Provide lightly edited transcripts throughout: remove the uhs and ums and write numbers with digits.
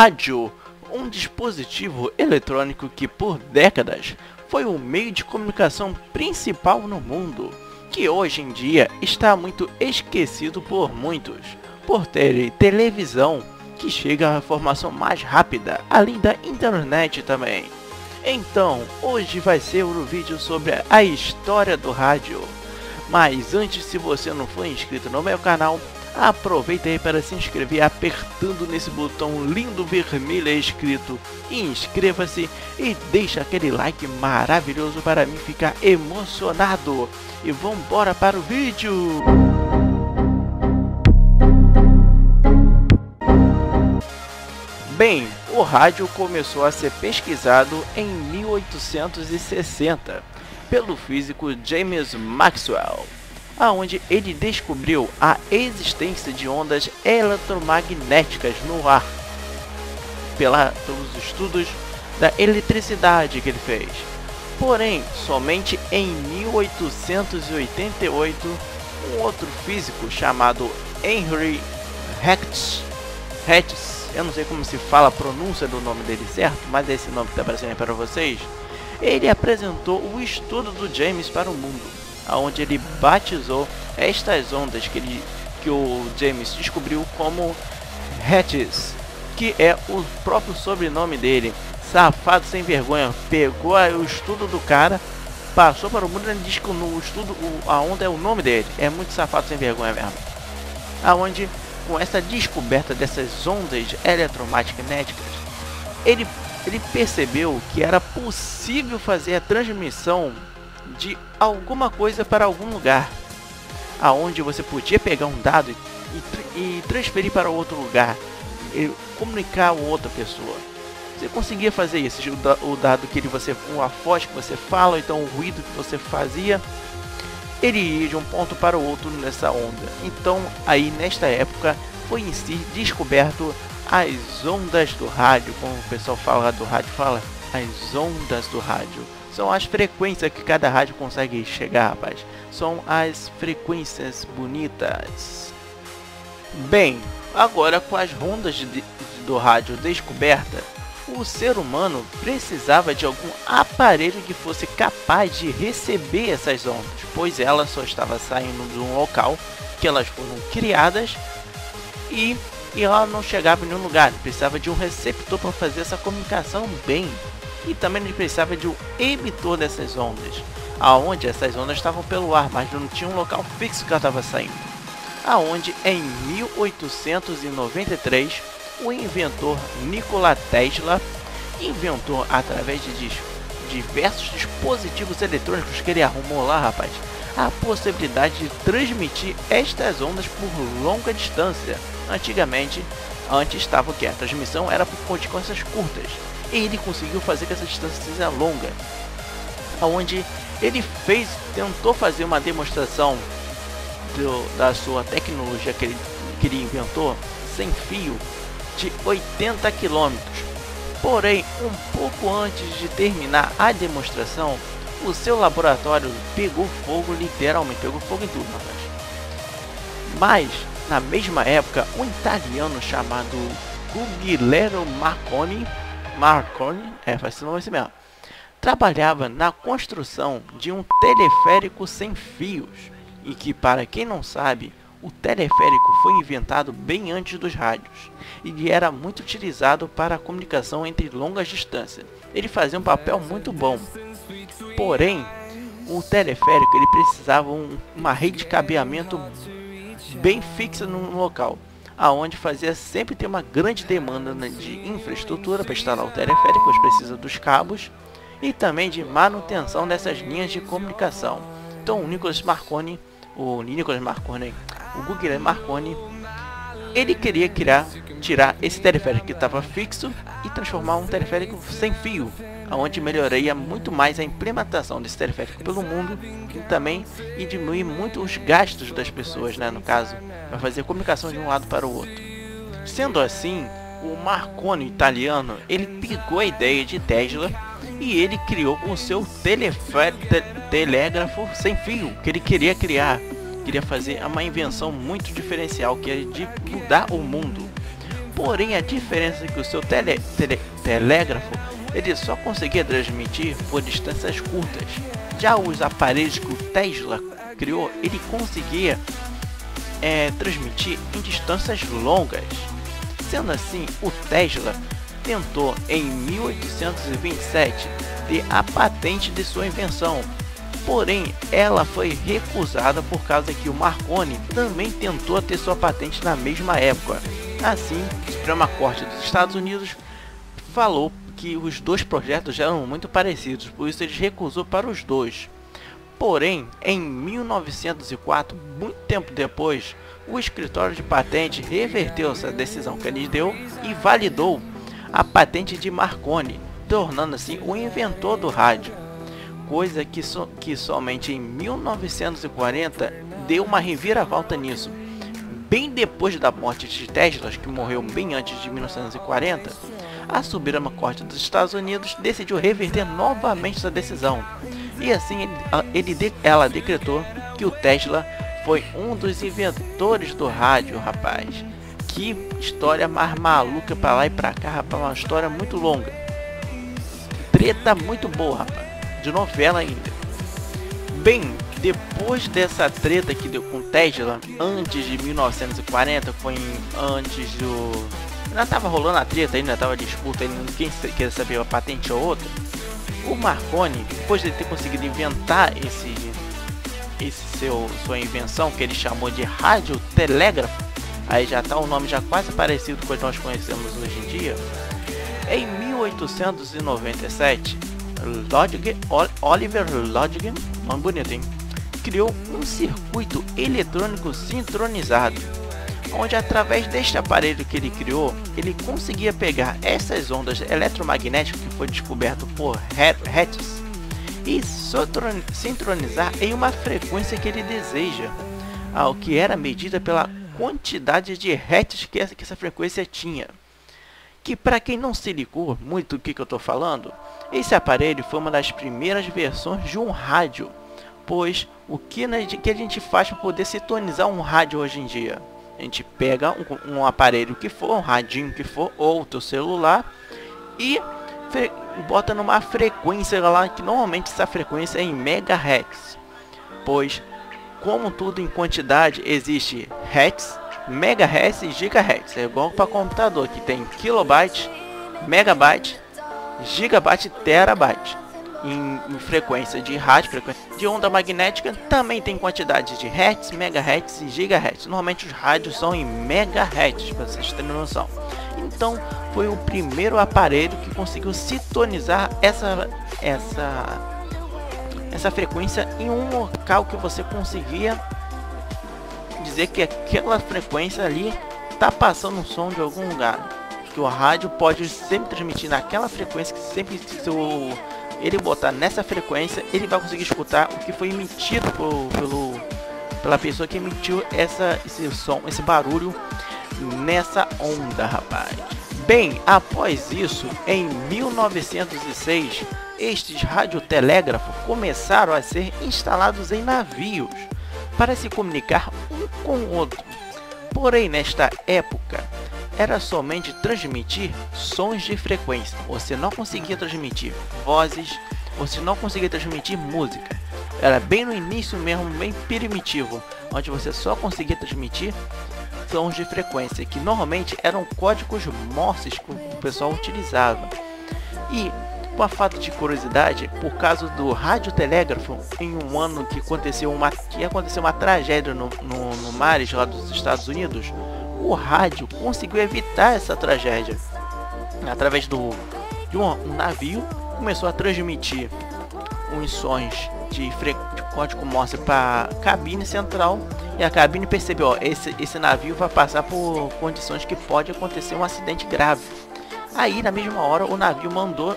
Rádio, um dispositivo eletrônico que por décadas foi o meio de comunicação principal no mundo, que hoje em dia está muito esquecido por muitos, por ter televisão que chega a informação mais rápida, além da internet também. Então, hoje vai ser um vídeo sobre a história do rádio. Mas antes, se você não for inscrito no meu canal, aproveita aí para se inscrever apertando nesse botão lindo vermelho escrito inscreva-se e deixa aquele like maravilhoso para mim ficar emocionado. E vambora para o vídeo! Bem, o rádio começou a ser pesquisado em 1860 pelo físico James Maxwell, aonde ele descobriu a existência de ondas eletromagnéticas no ar, pelos estudos da eletricidade que ele fez. Porém, somente em 1888, um outro físico chamado Henry Hertz, eu não sei como se fala a pronúncia do nome dele certo, mas esse nome que está aparecendo aí para vocês, ele apresentou o estudo do James para o mundo, onde ele batizou estas ondas que o James descobriu como Hertz, que é o próprio sobrenome dele. Safado sem vergonha, pegou o estudo do cara, passou para o mundo e ele diz que no estudo a onda é o nome dele. É muito safado sem vergonha mesmo. Aonde, com essa descoberta dessas ondas eletromagnéticas, ele percebeu que era possível fazer a transmissão de alguma coisa para algum lugar, aonde você podia pegar um dado e transferir para outro lugar e comunicar com outra pessoa. Você conseguia fazer isso, o dado que a voz que você fala, ou então o ruído que você fazia, ele ia de um ponto para o outro nessa onda. Então aí nesta época foi em si descoberto as ondas do rádio, como o pessoal fala do rádio, fala as ondas do rádio. São as frequências que cada rádio consegue chegar, rapaz. São as frequências bonitas. Bem, agora com as ondas do rádio descoberta, o ser humano precisava de algum aparelho que fosse capaz de receber essas ondas, pois elas só estavam saindo de um local que elas foram criadas e ela não chegava em nenhum lugar. Ele precisava de um receptor para fazer essa comunicação bem. E também ele precisava de um emitor dessas ondas, aonde essas ondas estavam pelo ar, mas não tinha um local fixo que ela estava saindo. Aonde em 1893 o inventor Nikola Tesla inventou, através de diversos dispositivos eletrônicos que ele arrumou lá, rapaz, a possibilidade de transmitir estas ondas por longa distância. Antes estava o que? A transmissão era por distâncias curtas. E ele conseguiu fazer que essa distância seja longa, aonde ele tentou fazer uma demonstração da sua tecnologia que ele inventou sem fio de 80 km. Porém, um pouco antes de terminar a demonstração, o seu laboratório pegou fogo, literalmente pegou fogo em tudo, rapaz. Mas na mesma época, um italiano chamado Guglielmo Marconi, faz esse nome assim mesmo, trabalhava na construção de um teleférico sem fios, e que, para quem não sabe, o teleférico foi inventado bem antes dos rádios e era muito utilizado para a comunicação entre longas distâncias. Ele fazia um papel muito bom, porém o teleférico ele precisava uma rede de cabeamento bem fixa no local, aonde fazia sempre ter uma grande demanda de infraestrutura para instalar o teleférico, pois precisa dos cabos e também de manutenção dessas linhas de comunicação. Então o Guglielmo Marconi, ele queria tirar esse teleférico que estava fixo e transformar um teleférico sem fio, onde melhoraria muito mais a implementação desse teleférico pelo mundo e também diminuir muito os gastos das pessoas, né, no caso, para fazer comunicação de um lado para o outro. Sendo assim, o Marconi italiano, ele pegou a ideia de Tesla e ele criou o seu telégrafo sem fio, que ele queria fazer uma invenção muito diferencial, que é de mudar o mundo. Porém, a diferença é que o seu telégrafo ele só conseguia transmitir por distâncias curtas. Já os aparelhos que o Tesla criou, ele conseguia transmitir em distâncias longas. Sendo assim, o Tesla tentou em 1827 ter a patente de sua invenção, porém ela foi recusada por causa que o Marconi também tentou ter sua patente na mesma época. Assim, a Suprema Corte dos Estados Unidos falou que os dois projetos eram muito parecidos, por isso ele recusou para os dois. Porém, em 1904, muito tempo depois, o escritório de patente reverteu essa decisão que ele deu e validou a patente de Marconi, tornando assim o inventor do rádio, coisa que somente em 1940 deu uma reviravolta nisso. Bem depois da morte de Tesla, que morreu bem antes de 1940, a Suprema Corte dos Estados Unidos decidiu reverter novamente essa decisão. E assim ela decretou que o Tesla foi um dos inventores do rádio, rapaz. Que história mais maluca pra lá e pra cá, rapaz, uma história muito longa. Treta muito boa, rapaz, de novela ainda. Bem, depois dessa treta que deu com Tesla, antes de 1940, foi antes do... Ainda tava rolando a treta, ainda tava disputa, ainda quem queria saber a patente ou outra. O Marconi, depois de ter conseguido inventar sua invenção, que ele chamou de radiotelégrafo, aí já tá o nome já quase parecido com o que nós conhecemos hoje em dia. Em 1897, Oliver Lodgkin, nome bonito, hein? Criou um circuito eletrônico sincronizado, onde através deste aparelho que ele criou, ele conseguia pegar essas ondas eletromagnéticas que foi descoberto por Hertz e sincronizar em uma frequência que ele deseja, ao que era medida pela quantidade de Hertz que essa frequência tinha. Que para quem não se ligou muito do que eu estou falando, esse aparelho foi uma das primeiras versões de um rádio, pois o que a gente faz para poder sintonizar um rádio hoje em dia? A gente pega um aparelho que for, um radinho que for, ou outro celular, e bota numa frequência lá, que normalmente essa frequência é em megahertz, pois como tudo em quantidade existe hertz, megahertz e gigahertz. É igual para computador, que tem kilobyte, megabyte, gigabyte e terabyte. Em frequência de rádio, frequência de onda magnética, também tem quantidade de hertz, megahertz e gigahertz. Normalmente os rádios são em megahertz, para vocês terem noção. Então foi o primeiro aparelho que conseguiu sintonizar essa frequência em um local que você conseguia dizer que aquela frequência ali está passando um som de algum lugar. Que o rádio pode sempre transmitir naquela frequência, que sempre ele botar nessa frequência, ele vai conseguir escutar o que foi emitido pela pessoa que emitiu esse som, esse barulho nessa onda, rapaz. Bem, após isso, em 1906, estes radiotelégrafos começaram a ser instalados em navios para se comunicar um com o outro. Porém, nesta época, era somente transmitir sons de frequência. Você não conseguia transmitir vozes, você não conseguia transmitir música. Era bem no início mesmo, bem primitivo, onde você só conseguia transmitir sons de frequência, que normalmente eram códigos Morse que o pessoal utilizava. E, com a fato de curiosidade, por causa do radiotelégrafo, em um ano que aconteceu uma tragédia no mares lá dos Estados Unidos, o rádio conseguiu evitar essa tragédia. Através de um navio, começou a transmitir uns sons de código Morse para a cabine central, e a cabine percebeu, esse navio vai passar por condições que pode acontecer um acidente grave. Aí na mesma hora o navio mandou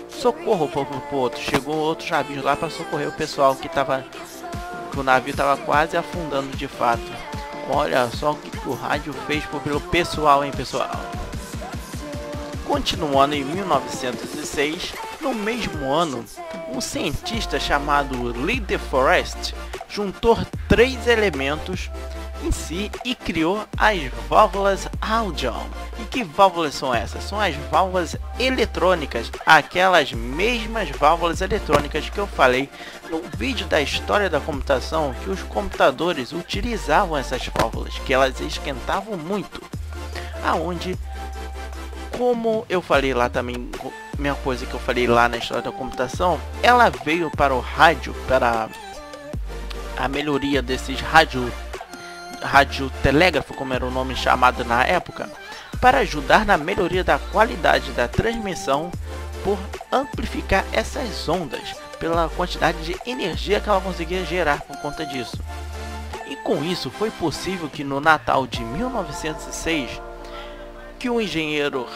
socorro pro outro. Chegou outros navios lá para socorrer o pessoal que o navio estava quase afundando de fato. Olha só o que o rádio fez pelo pessoal, hein, pessoal. Continuando em 1906, no mesmo ano, um cientista chamado Lee De Forest juntou 3 elementos em si e criou as válvulas Aldon. E que válvulas são essas? São as válvulas eletrônicas, aquelas mesmas válvulas eletrônicas que eu falei no vídeo da história da computação, que os computadores utilizavam essas válvulas, que elas esquentavam muito. Aonde, como eu falei lá também, minha coisa que eu falei lá na história da computação, ela veio para o rádio, para a melhoria desses radiotelégrafo, como era o nome chamado na época, para ajudar na melhoria da qualidade da transmissão por amplificar essas ondas, pela quantidade de energia que ela conseguia gerar por conta disso. E com isso foi possível que no Natal de 1906, que o engenheiro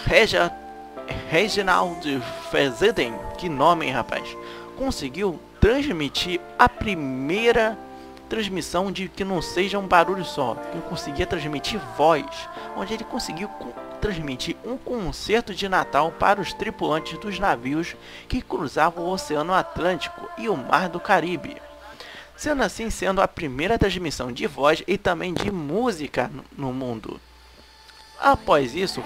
Reginald Fessenden, que nome, hein, rapaz, conseguiu transmitir a primeira transmissão de que não seja um barulho só, que conseguia transmitir voz, onde ele conseguiu transmitir um concerto de Natal para os tripulantes dos navios que cruzavam o Oceano Atlântico e o Mar do Caribe, sendo a primeira transmissão de voz e também de música no mundo. Após isso,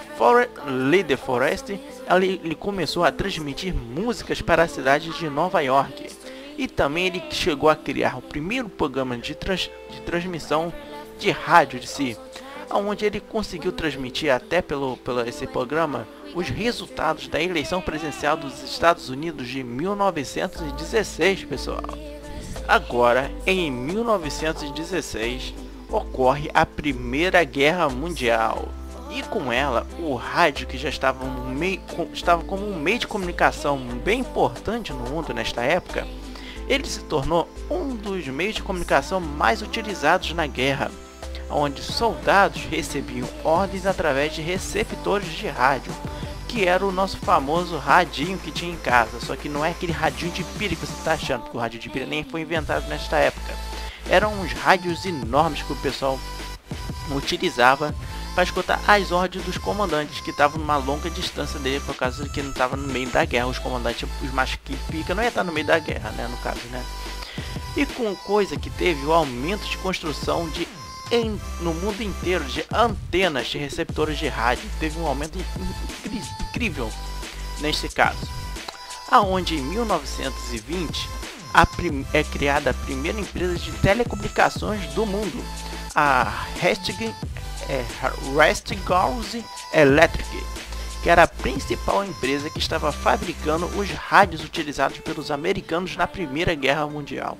Lee De Forest ele começou a transmitir músicas para a cidade de Nova York. E também ele chegou a criar o primeiro programa de transmissão de rádio de si, onde ele conseguiu transmitir até pelo esse programa os resultados da eleição presidencial dos Estados Unidos de 1916, pessoal. Agora, em 1916, ocorre a Primeira Guerra Mundial. E com ela, o rádio, que já estava como um meio de comunicação bem importante no mundo nesta época, ele se tornou um dos meios de comunicação mais utilizados na guerra, onde soldados recebiam ordens através de receptores de rádio, que era o nosso famoso radinho que tinha em casa, só que não é aquele radinho de pilha que você está achando, porque o rádio de pilha nem foi inventado nesta época. Eram uns rádios enormes que o pessoal utilizava para escutar as ordens dos comandantes, que estavam numa longa distância dele, por causa de que não estava no meio da guerra. Os comandantes, os mais que pica, não ia estar no meio da guerra, né, no caso, né. E com coisa que teve o aumento de construção no mundo inteiro de antenas de receptores de rádio, teve um aumento incrível neste caso, aonde em 1920 é criada a primeira empresa de telecomunicações do mundo, a Westinghouse Electric, que era a principal empresa que estava fabricando os rádios utilizados pelos americanos na Primeira Guerra Mundial.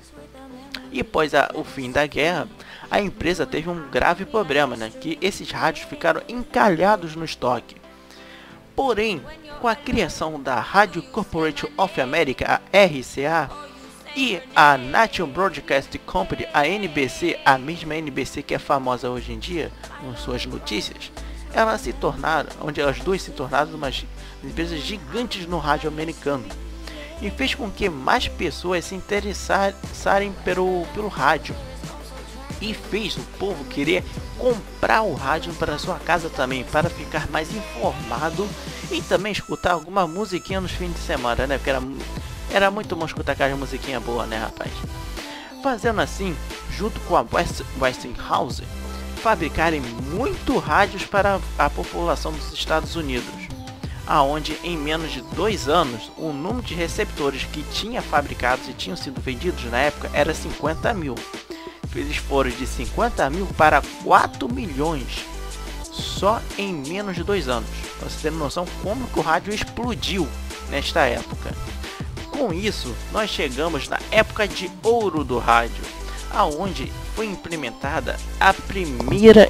E após o fim da guerra, a empresa teve um grave problema, né, que esses rádios ficaram encalhados no estoque. Porém, com a criação da Radio Corporation of America, a RCA, e a National Broadcast Company, a NBC, a mesma NBC que é famosa hoje em dia com suas notícias, as duas se tornaram umas empresas gigantes no rádio americano, e fez com que mais pessoas se interessassem pelo rádio, e fez o povo querer comprar o rádio para sua casa também, para ficar mais informado e também escutar alguma musiquinha nos fins de semana, né, porque era muito bom escutar aquela musiquinha boa, né, rapaz? Fazendo assim, junto com a Westinghouse, fabricarem muito rádios para a população dos Estados Unidos, aonde em menos de 2 anos, o número de receptores que tinha fabricados e tinham sido vendidos na época era 50 mil. Eles foram de 50 mil para 4 milhões, só em menos de 2 anos. Pra você ter noção como que o rádio explodiu nesta época. Com isso, nós chegamos na época de ouro do rádio, aonde foi implementada a primeira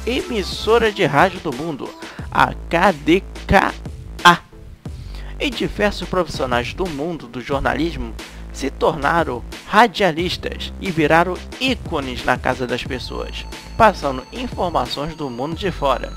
emissora de rádio do mundo, a KDKA. E diversos profissionais do mundo do jornalismo se tornaram radialistas e viraram ícones na casa das pessoas, passando informações do mundo de fora,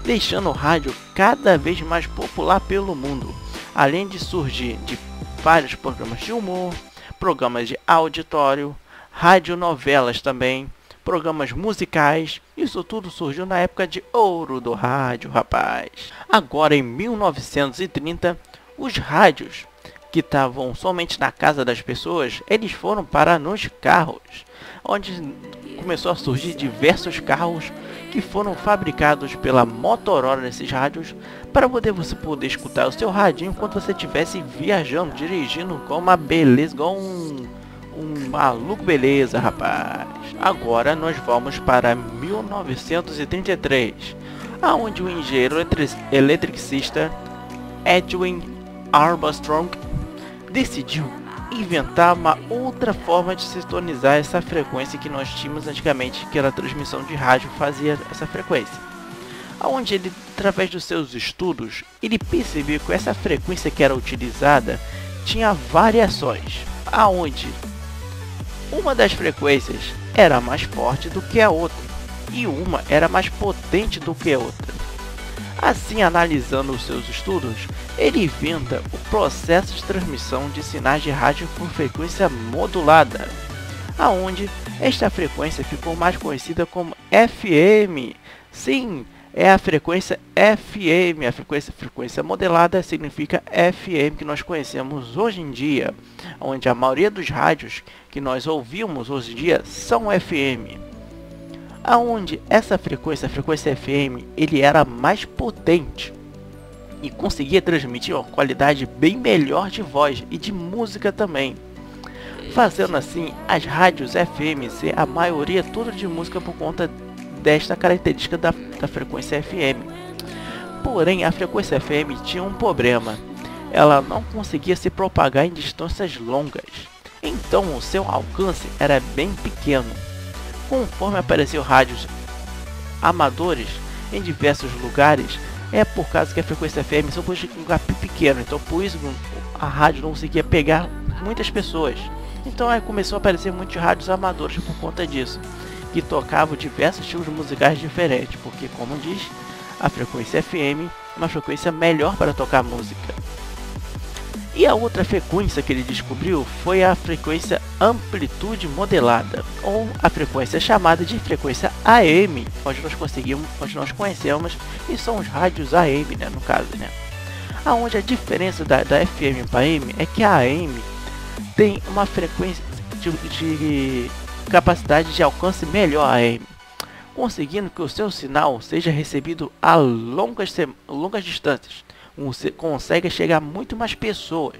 deixando o rádio cada vez mais popular pelo mundo. Além de surgir de vários programas de humor, programas de auditório, radionovelas também, programas musicais, isso tudo surgiu na época de ouro do rádio, rapaz. Agora em 1930, os rádios, que estavam somente na casa das pessoas, eles foram para nos carros. onde começou a surgir diversos carros que foram fabricados pela Motorola nesses rádios para você poder escutar o seu radinho enquanto você estivesse viajando, dirigindo com uma beleza, igual um maluco beleza, rapaz. Agora nós vamos para 1933, aonde o engenheiro eletricista Edwin Armstrong decidiu inventar uma outra forma de sintonizar essa frequência que nós tínhamos antigamente, que era a transmissão de rádio fazia essa frequência. Aonde ele, através dos seus estudos, ele percebeu que essa frequência que era utilizada tinha variações, aonde uma das frequências era mais forte do que a outra e uma era mais potente do que a outra. Assim, analisando os seus estudos, ele inventa o processo de transmissão de sinais de rádio por frequência modulada, aonde esta frequência ficou mais conhecida como FM. Sim, é a frequência FM, a frequência modulada significa FM que nós conhecemos hoje em dia, onde a maioria dos rádios que nós ouvimos hoje em dia são FM. Aonde essa frequência, a frequência FM, ele era mais potente e conseguia transmitir uma qualidade bem melhor de voz e de música também, fazendo assim as rádios FM ser a maioria toda de música por conta desta característica da frequência FM. Porém, a frequência FM tinha um problema, ela não conseguia se propagar em distâncias longas, então o seu alcance era bem pequeno. Conforme apareceu rádios amadores em diversos lugares, é por causa que a frequência FM só pôs um lugar pequeno, então por isso a rádio não conseguia pegar muitas pessoas. Então aí começou a aparecer muitos rádios amadores por conta disso, que tocavam diversos estilos musicais diferentes, porque como diz, a frequência FM é uma frequência melhor para tocar música. E a outra frequência que ele descobriu foi a frequência amplitude modelada, ou a frequência chamada de frequência AM, onde nós conhecemos, e são os rádios AM, né, no caso, né? Aonde a diferença da FM para AM é que a AM tem uma frequência de capacidade de alcance melhor a AM, conseguindo que o seu sinal seja recebido a longas distâncias. Você consegue chegar a muito mais pessoas.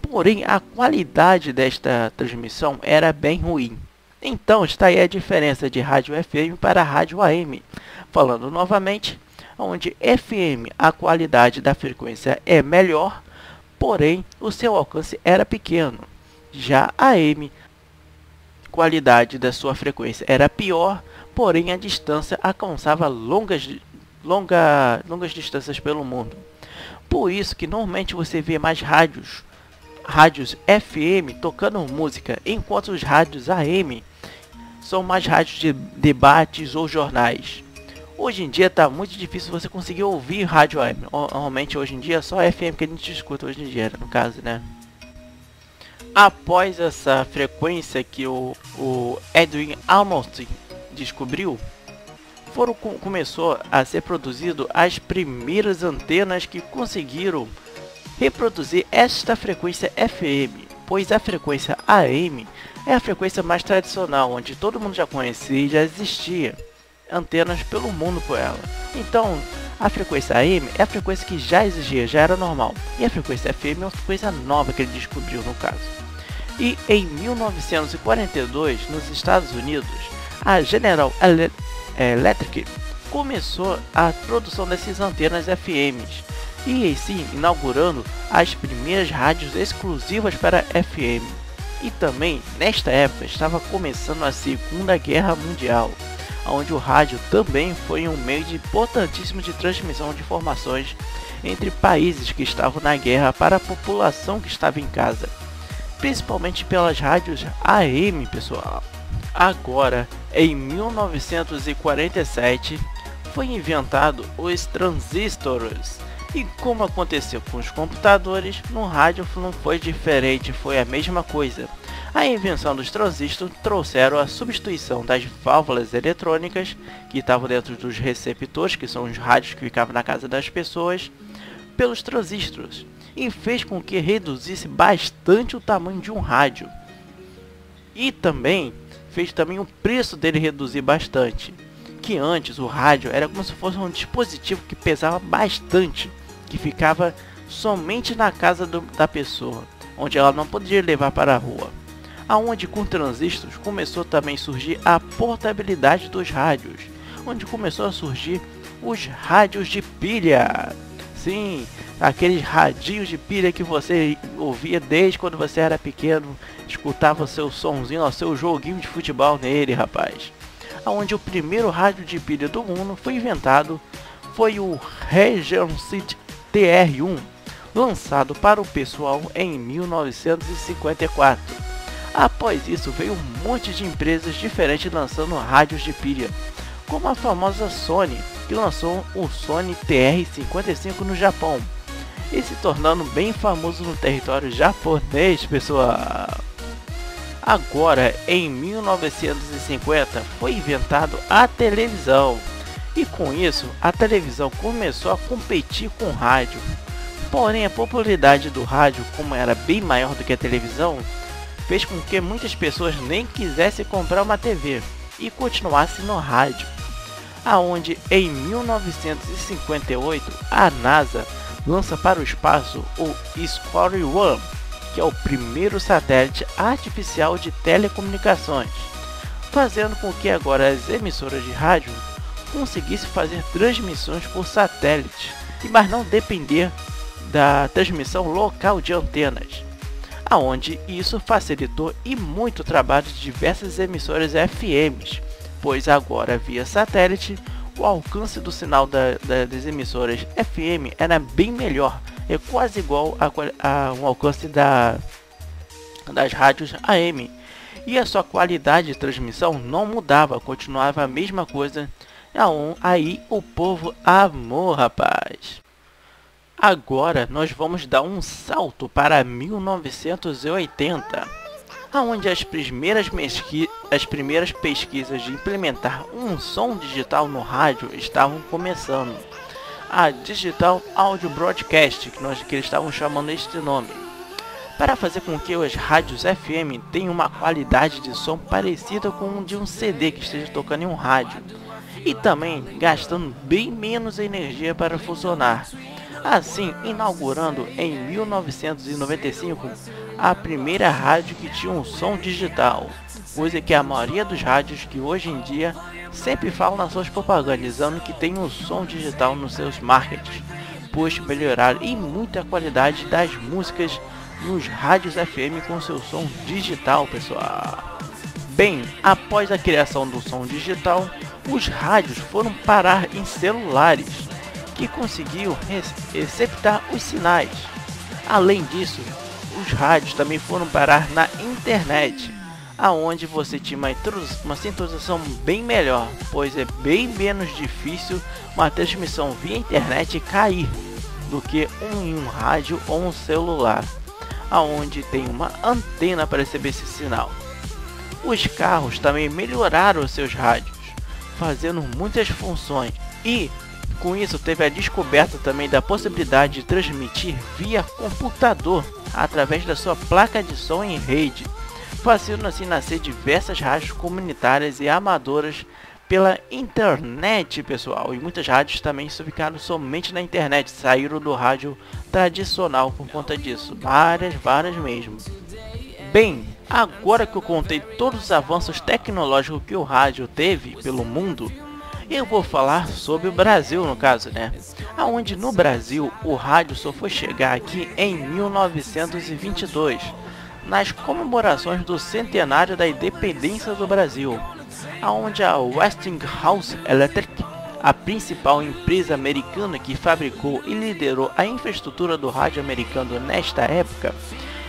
Porém, a qualidade desta transmissão era bem ruim. Então, está aí a diferença de rádio FM para rádio AM. Falando novamente, onde FM a qualidade da frequência é melhor, porém o seu alcance era pequeno. Já AM, qualidade da sua frequência era pior, porém a distância alcançava longas distâncias pelo mundo. Por isso que normalmente você vê mais rádios FM tocando música, enquanto os rádios AM são mais rádios de debates ou jornais. Hoje em dia está muito difícil você conseguir ouvir rádio AM. Normalmente hoje em dia é só FM que a gente escuta hoje em dia, no caso, né? Após essa frequência que o Edwin Armstrong descobriu, começou a ser produzido as primeiras antenas que conseguiram reproduzir esta frequência FM, pois a frequência AM é a frequência mais tradicional, onde todo mundo já conhecia e já existia antenas pelo mundo por ela. Então, a frequência AM é a frequência que já existia, já era normal, e a frequência FM é uma frequência nova que ele descobriu no caso. E em 1942, nos Estados Unidos, a General Electric começou a produção dessas antenas FMs e assim inaugurando as primeiras rádios exclusivas para FM. E também nesta época estava começando a Segunda Guerra Mundial, onde o rádio também foi um meio importantíssimo de transmissão de informações entre países que estavam na guerra para a população que estava em casa, principalmente pelas rádios AM, pessoal. Agora, em 1947, foi inventado os transistores. E como aconteceu com os computadores, no rádio não foi diferente, foi a mesma coisa. A invenção dos transistores trouxeram a substituição das válvulas eletrônicas que estavam dentro dos receptores, que são os rádios que ficavam na casa das pessoas, pelos transistores, e fez com que reduzisse bastante o tamanho de um rádio. E também fez também o preço dele reduzir bastante. Que antes o rádio era como se fosse um dispositivo que pesava bastante, que ficava somente na casa da pessoa, onde ela não podia levar para a rua. Aonde com transistores começou também a surgir a portabilidade dos rádios, onde começou a surgir os rádios de pilha. Sim, aqueles radinhos de pilha que você ouvia desde quando você era pequeno, escutava seu sonzinho, seu joguinho de futebol nele, rapaz. Onde o primeiro rádio de pilha do mundo foi inventado foi o Regency TR-1, lançado para o pessoal em 1954. Após isso veio um monte de empresas diferentes lançando rádios de pilha, como a famosa Sony, que lançou o Sony TR-55 no Japão, e se tornando bem famoso no território japonês, pessoal. Agora, em 1950, foi inventado a televisão, e com isso, a televisão começou a competir com o rádio. Porém, a popularidade do rádio, como era bem maior do que a televisão, fez com que muitas pessoas nem quisessem comprar uma TV e continuassem no rádio. Aonde, em 1958, a NASA lança para o espaço o Discovery 1, que é o primeiro satélite artificial de telecomunicações, fazendo com que agora as emissoras de rádio conseguissem fazer transmissões por satélite, mas não depender da transmissão local de antenas, aonde isso facilitou e muito o trabalho de diversas emissoras FMs, pois agora via satélite o alcance do sinal das emissoras FM era bem melhor, é quase igual ao alcance das rádios AM, e a sua qualidade de transmissão não mudava, continuava a mesma coisa. Aí o povo amou, rapaz. Agora nós vamos dar um salto para 1980, onde as primeiras pesquisas de implementar um som digital no rádio estavam começando. A Digital Audio Broadcast, que eles estavam chamando este nome, para fazer com que as rádios FM tenham uma qualidade de som parecida com o de um CD que esteja tocando em um rádio, e também gastando bem menos energia para funcionar. Assim, inaugurando em 1995 a primeira rádio que tinha um som digital, coisa que a maioria dos rádios que hoje em dia sempre falam nas suas propagandas, dizendo que tem um som digital nos seus marketings, pois melhoraram e muito a qualidade das músicas nos rádios FM com seu som digital, pessoal. Bem, após a criação do som digital, os rádios foram parar em celulares, que conseguiu receptar os sinais. Além disso, os rádios também foram parar na internet, aonde você tinha uma sintonização bem melhor, pois é bem menos difícil uma transmissão via internet cair do que em um rádio ou um celular, aonde tem uma antena para receber esse sinal. Os carros também melhoraram os seus rádios, fazendo muitas funções, e com isso teve a descoberta também da possibilidade de transmitir via computador através da sua placa de som em rede, fazendo assim nascer diversas rádios comunitárias e amadoras pela internet, pessoal. E muitas rádios também ficaram somente na internet, saíram do rádio tradicional por conta disso, várias mesmo. Bem, agora que eu contei todos os avanços tecnológicos que o rádio teve pelo mundo, eu vou falar sobre o Brasil, no caso, né? Aonde no Brasil o rádio só foi chegar aqui em 1922, nas comemorações do centenário da independência do Brasil, aonde a Westinghouse Electric, a principal empresa americana que fabricou e liderou a infraestrutura do rádio americano nesta época,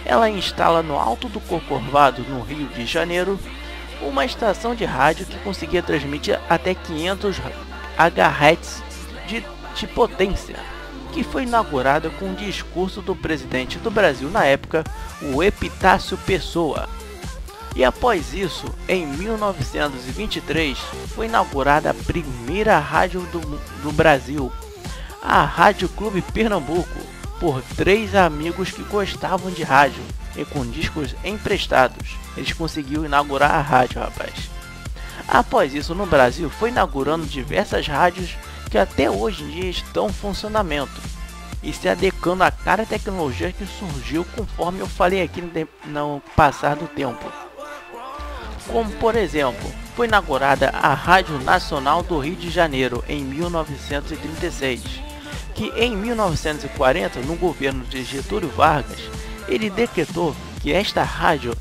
ela instala no Alto do Corcovado, no Rio de Janeiro, uma estação de rádio que conseguia transmitir até 500 Hz de potência, que foi inaugurada com o discurso do presidente do Brasil na época, o Epitácio Pessoa. E após isso, em 1923, foi inaugurada a primeira rádio do Brasil, a Rádio Clube Pernambuco, por 3 amigos que gostavam de rádio e com discos emprestados. Eles conseguiram inaugurar a rádio, rapaz. Após isso, no Brasil, foi inaugurando diversas rádios que até hoje em dia estão em funcionamento e se adequando a cada tecnologia que surgiu, conforme eu falei aqui no passar do tempo. Como, por exemplo, foi inaugurada a Rádio Nacional do Rio de Janeiro em 1936, que em 1940, no governo de Getúlio Vargas, ele decretou que esta rádio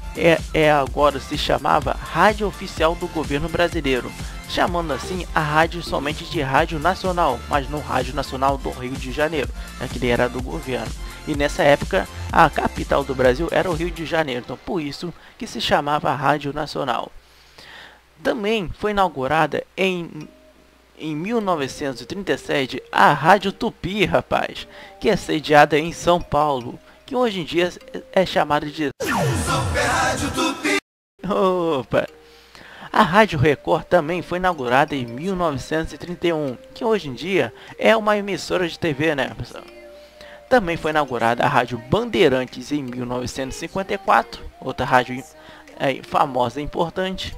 agora se chamava Rádio Oficial do Governo Brasileiro, chamando assim a rádio somente de Rádio Nacional, mas não Rádio Nacional do Rio de Janeiro, que ele era do governo. E nessa época, a capital do Brasil era o Rio de Janeiro, então por isso que se chamava Rádio Nacional. Também foi inaugurada em 1937 a Rádio Tupi, rapaz, que é sediada em São Paulo, que hoje em dia é chamada de Super Rádio Tupi. Opa! A Rádio Record também foi inaugurada em 1931, que hoje em dia é uma emissora de TV, né, pessoal? Também foi inaugurada a Rádio Bandeirantes em 1954, outra rádio famosa e importante.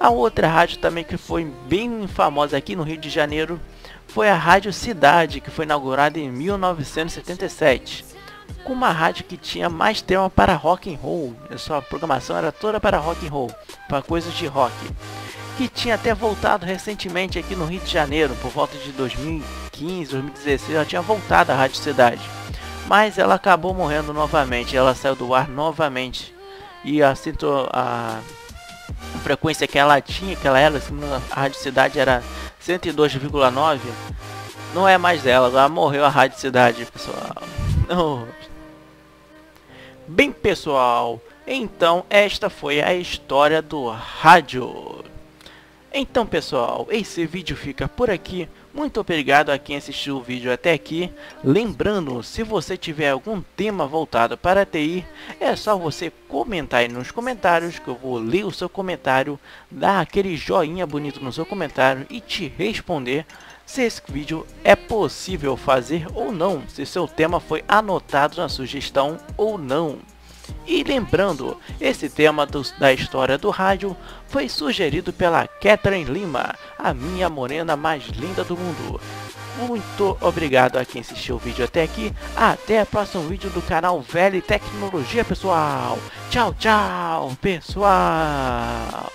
A outra rádio também que foi bem famosa aqui no Rio de Janeiro foi a Rádio Cidade, que foi inaugurada em 1977. Com uma rádio que tinha mais tema para rock and roll, a sua programação era toda para rock and roll, para coisas de rock, que tinha até voltado recentemente aqui no Rio de Janeiro, por volta de 2015, 2016, ela tinha voltado à Rádio Cidade, mas ela acabou morrendo novamente, ela saiu do ar novamente, e a frequência que ela tinha, que ela era, a Rádio Cidade era 102,9, não é mais dela, agora morreu a Rádio Cidade, pessoal. Oh. Bem, pessoal, então esta foi a história do rádio. Então, pessoal, esse vídeo fica por aqui. Muito obrigado a quem assistiu o vídeo até aqui. Lembrando, se você tiver algum tema voltado para a TI, é só você comentar aí nos comentários, que eu vou ler o seu comentário, dar aquele joinha bonito no seu comentário e te responder se esse vídeo é possível fazer ou não, se seu tema foi anotado na sugestão ou não. E lembrando, esse tema da história do rádio foi sugerido pela Catherine Lima, a minha morena mais linda do mundo. Muito obrigado a quem assistiu o vídeo até aqui. Até o próximo vídeo do canal Velho Tecnologia, pessoal. Tchau, tchau, pessoal.